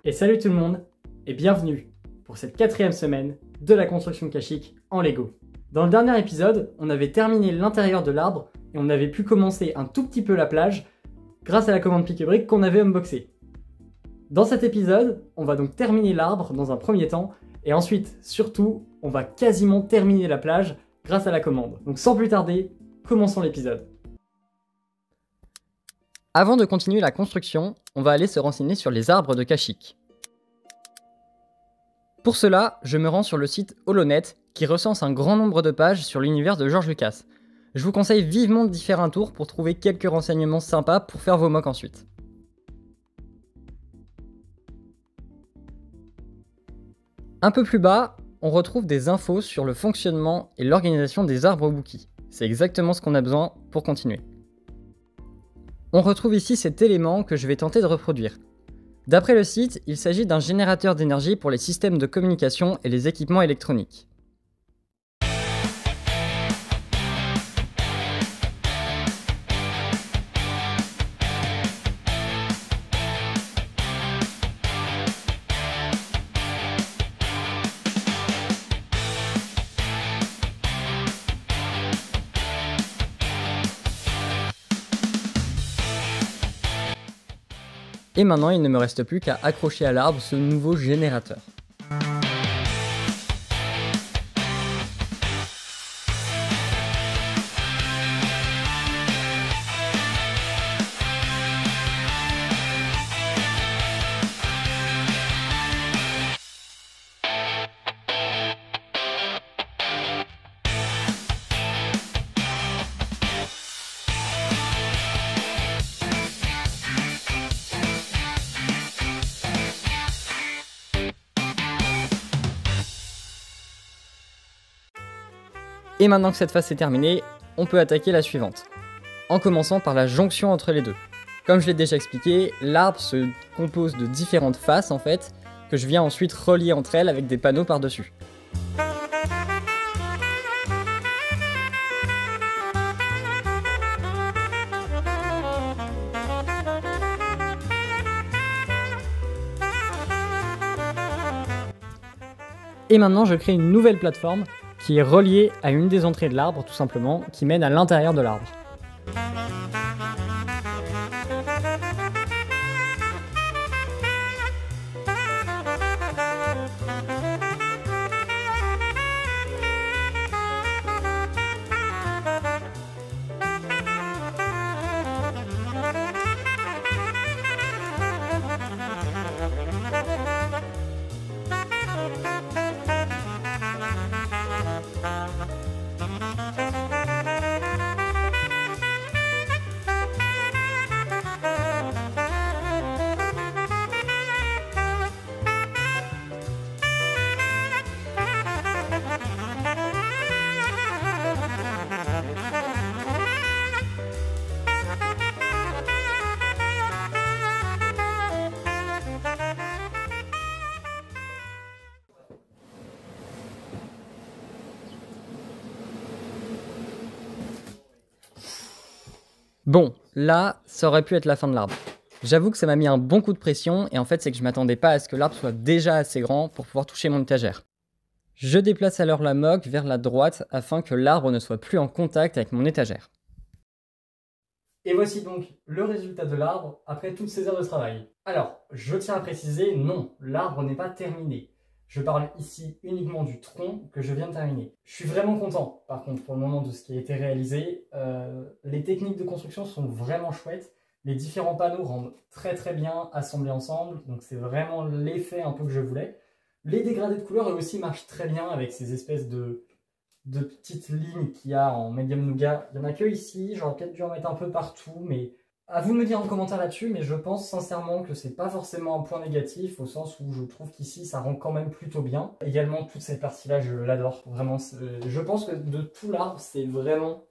Et salut tout le monde, et bienvenue pour cette 4e semaine de la construction Kashyyyk en Lego. Dans le dernier épisode, on avait terminé l'intérieur de l'arbre et on avait pu commencer un tout petit peu la plage grâce à la commande pique-brique qu'on avait unboxée. Dans cet épisode, on va donc terminer l'arbre dans un premier temps et ensuite, surtout, on va quasiment terminer la plage grâce à la commande. Donc sans plus tarder, commençons l'épisode. Avant de continuer la construction, on va aller se renseigner sur les arbres de Kashyyyk. Pour cela, je me rends sur le site Holonet qui recense un grand nombre de pages sur l'univers de George Lucas. Je vous conseille vivement d'y faire un tour pour trouver quelques renseignements sympas pour faire vos mocks ensuite. Un peu plus bas, on retrouve des infos sur le fonctionnement et l'organisation des arbres Wookie. C'est exactement ce qu'on a besoin pour continuer. On retrouve ici cet élément que je vais tenter de reproduire. D'après le site, il s'agit d'un générateur d'énergie pour les systèmes de communication et les équipements électroniques. Et maintenant, il ne me reste plus qu'à accrocher à l'arbre ce nouveau générateur. Et maintenant que cette phase est terminée, on peut attaquer la suivante, en commençant par la jonction entre les deux. Comme je l'ai déjà expliqué, l'arbre se compose de différentes faces en fait, que je viens ensuite relier entre elles avec des panneaux par-dessus. Et maintenant je crée une nouvelle plateforme qui est reliée à une des entrées de l'arbre tout simplement, qui mène à l'intérieur de l'arbre. Bon, là, ça aurait pu être la fin de l'arbre. J'avoue que ça m'a mis un bon coup de pression et en fait c'est que je m'attendais pas à ce que l'arbre soit déjà assez grand pour pouvoir toucher mon étagère. Je déplace alors la moque vers la droite afin que l'arbre ne soit plus en contact avec mon étagère. Et voici donc le résultat de l'arbre après toutes ces heures de travail. Alors, je tiens à préciser, non, l'arbre n'est pas terminé. Je parle ici uniquement du tronc que je viens de terminer. Je suis vraiment content, par contre, pour le moment de ce qui a été réalisé. Les techniques de construction sont vraiment chouettes. Les différents panneaux rendent très bien assemblés ensemble. Donc c'est vraiment l'effet un peu que je voulais. Les dégradés de couleurs, eux aussi, marchent très bien avec ces espèces de petites lignes qu'il y a en Medium Nougat. Il n'y en a que ici, j'aurais peut-être dû en mettre un peu partout, mais à vous de me dire en commentaire là-dessus, mais je pense sincèrement que c'est pas forcément un point négatif, au sens où je trouve qu'ici ça rend quand même plutôt bien. Également, toute cette partie-là, je l'adore, vraiment. Je pense que de tout l'arbre, c'est vraiment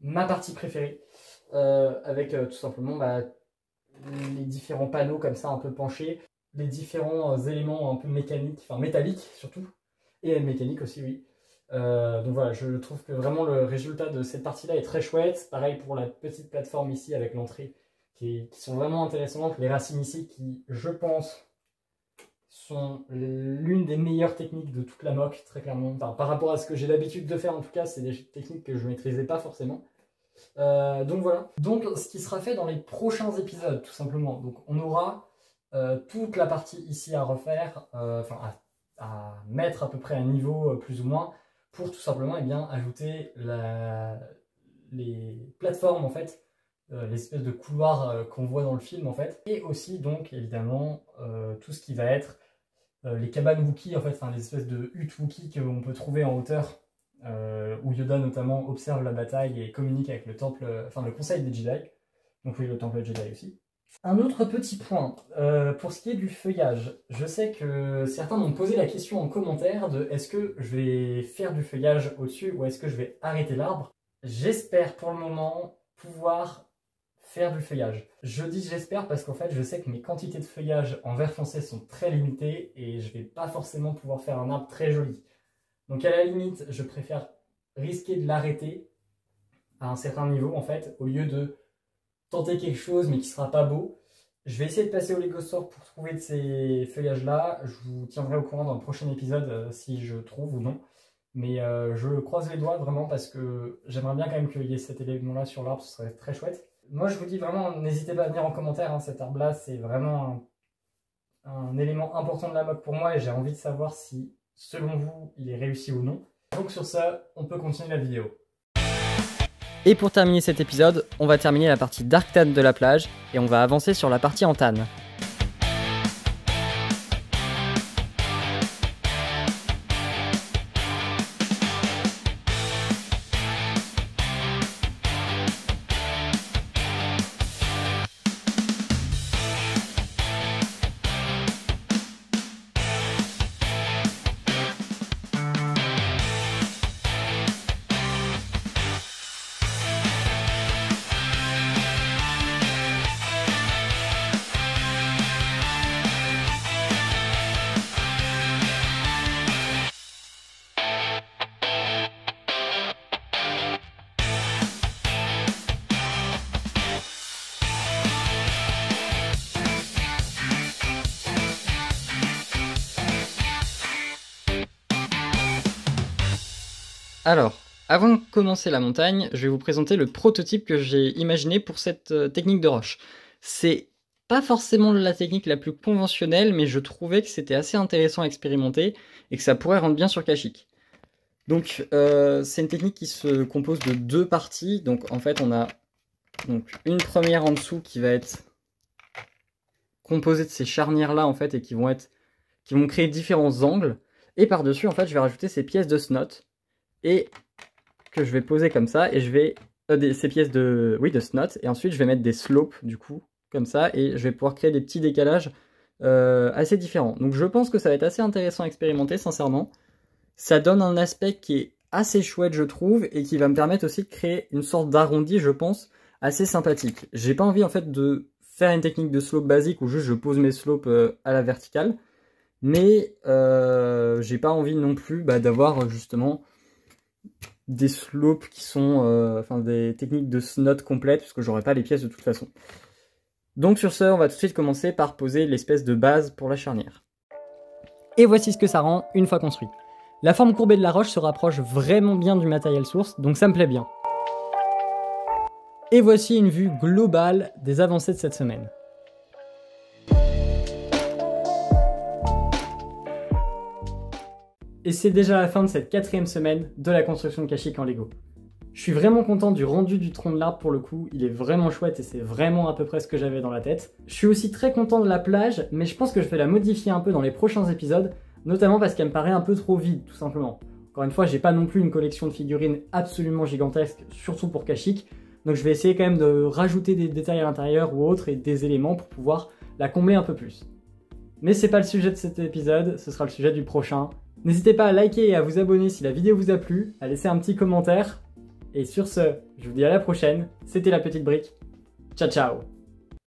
ma partie préférée, avec tout simplement les différents panneaux comme ça un peu penchés, les différents éléments un peu mécaniques, enfin métalliques surtout, et mécaniques aussi, oui. Donc voilà, je trouve que vraiment le résultat de cette partie-là est très chouette. Pareil pour la petite plateforme ici avec l'entrée qui sont vraiment intéressantes. Les racines ici qui, je pense, sont l'une des meilleures techniques de toute la mock, très clairement. Enfin, par rapport à ce que j'ai l'habitude de faire en tout cas, c'est des techniques que je ne maîtrisais pas forcément. Donc voilà. Donc ce qui sera fait dans les prochains épisodes, tout simplement. Donc on aura toute la partie ici à refaire, à mettre à peu près à niveau plus ou moins, pour tout simplement ajouter les plateformes en fait, l'espèce de couloir qu'on voit dans le film en fait, et aussi donc évidemment tout ce qui va être les cabanes Wookiee en fait, les espèces de huttes Wookiee qu'on peut trouver en hauteur, où Yoda notamment observe la bataille et communique avec le temple, le conseil des Jedi, donc oui, le temple Jedi aussi. Un autre petit point, pour ce qui est du feuillage, je sais que certains m'ont posé la question en commentaire de est-ce que je vais faire du feuillage au-dessus ou est-ce que je vais arrêter l'arbre. J'espère pour le moment pouvoir faire du feuillage. Je dis j'espère parce qu'en fait je sais que mes quantités de feuillage en vert foncé sont très limitées et je vais pas forcément pouvoir faire un arbre très joli. Donc à la limite, je préfère risquer de l'arrêter à un certain niveau en fait, au lieu de tenter quelque chose mais qui sera pas beau. Je vais essayer de passer au Lego Store pour trouver de ces feuillages là. Je vous tiendrai au courant dans le prochain épisode si je trouve ou non. Mais je croise les doigts vraiment parce que j'aimerais bien quand même qu'il y ait cet élément là sur l'arbre, ce serait très chouette. Moi je vous dis vraiment, n'hésitez pas à venir en commentaire, cet arbre là c'est vraiment un élément important de la mock pour moi et j'ai envie de savoir si selon vous il est réussi ou non. Donc sur ça, on peut continuer la vidéo. Et pour terminer cet épisode, on va terminer la partie Dark Tan de la plage et on va avancer sur la partie en tan. Alors, avant de commencer la montagne, je vais vous présenter le prototype que j'ai imaginé pour cette technique de roche. C'est pas forcément la technique la plus conventionnelle, mais je trouvais que c'était assez intéressant à expérimenter et que ça pourrait rendre bien sur Kashyyyk. Donc, c'est une technique qui se compose de deux parties. Donc, en fait, on a une première en dessous qui va être composée de ces charnières-là, en fait, et qui vont créer différents angles. Et par-dessus, en fait, je vais rajouter ces pièces de snot. Et que je vais poser comme ça, et je vais ces pièces de snot, et ensuite je vais mettre des slopes du coup, comme ça, et je vais pouvoir créer des petits décalages assez différents. Donc je pense que ça va être assez intéressant à expérimenter, sincèrement. Ça donne un aspect qui est assez chouette, je trouve, et qui va me permettre aussi de créer une sorte d'arrondi, je pense, assez sympathique. J'ai pas envie en fait de faire une technique de slope basique où juste je pose mes slopes à la verticale, mais j'ai pas envie non plus d'avoir justement des slopes qui sont des techniques de snot complètes, parce que j'aurai pas les pièces de toute façon. Donc sur ce, on va tout de suite commencer par poser l'espèce de base pour la charnière. Et voici ce que ça rend une fois construit. La forme courbée de la roche se rapproche vraiment bien du matériel source, donc ça me plaît bien. Et voici une vue globale des avancées de cette semaine. Et c'est déjà la fin de cette 4e semaine de la construction de Kashyyyk en Lego. Je suis vraiment content du rendu du tronc de l'arbre pour le coup, il est vraiment chouette et c'est vraiment à peu près ce que j'avais dans la tête. Je suis aussi très content de la plage, mais je pense que je vais la modifier un peu dans les prochains épisodes, notamment parce qu'elle me paraît un peu trop vide tout simplement. Encore une fois, j'ai pas non plus une collection de figurines absolument gigantesque, surtout pour Kashyyyk, donc je vais essayer quand même de rajouter des détails à l'intérieur ou autres et des éléments pour pouvoir la combler un peu plus. Mais c'est pas le sujet de cet épisode, ce sera le sujet du prochain. N'hésitez pas à liker et à vous abonner si la vidéo vous a plu, à laisser un petit commentaire. Et sur ce, je vous dis à la prochaine, c'était La Petite Brique. Ciao ciao!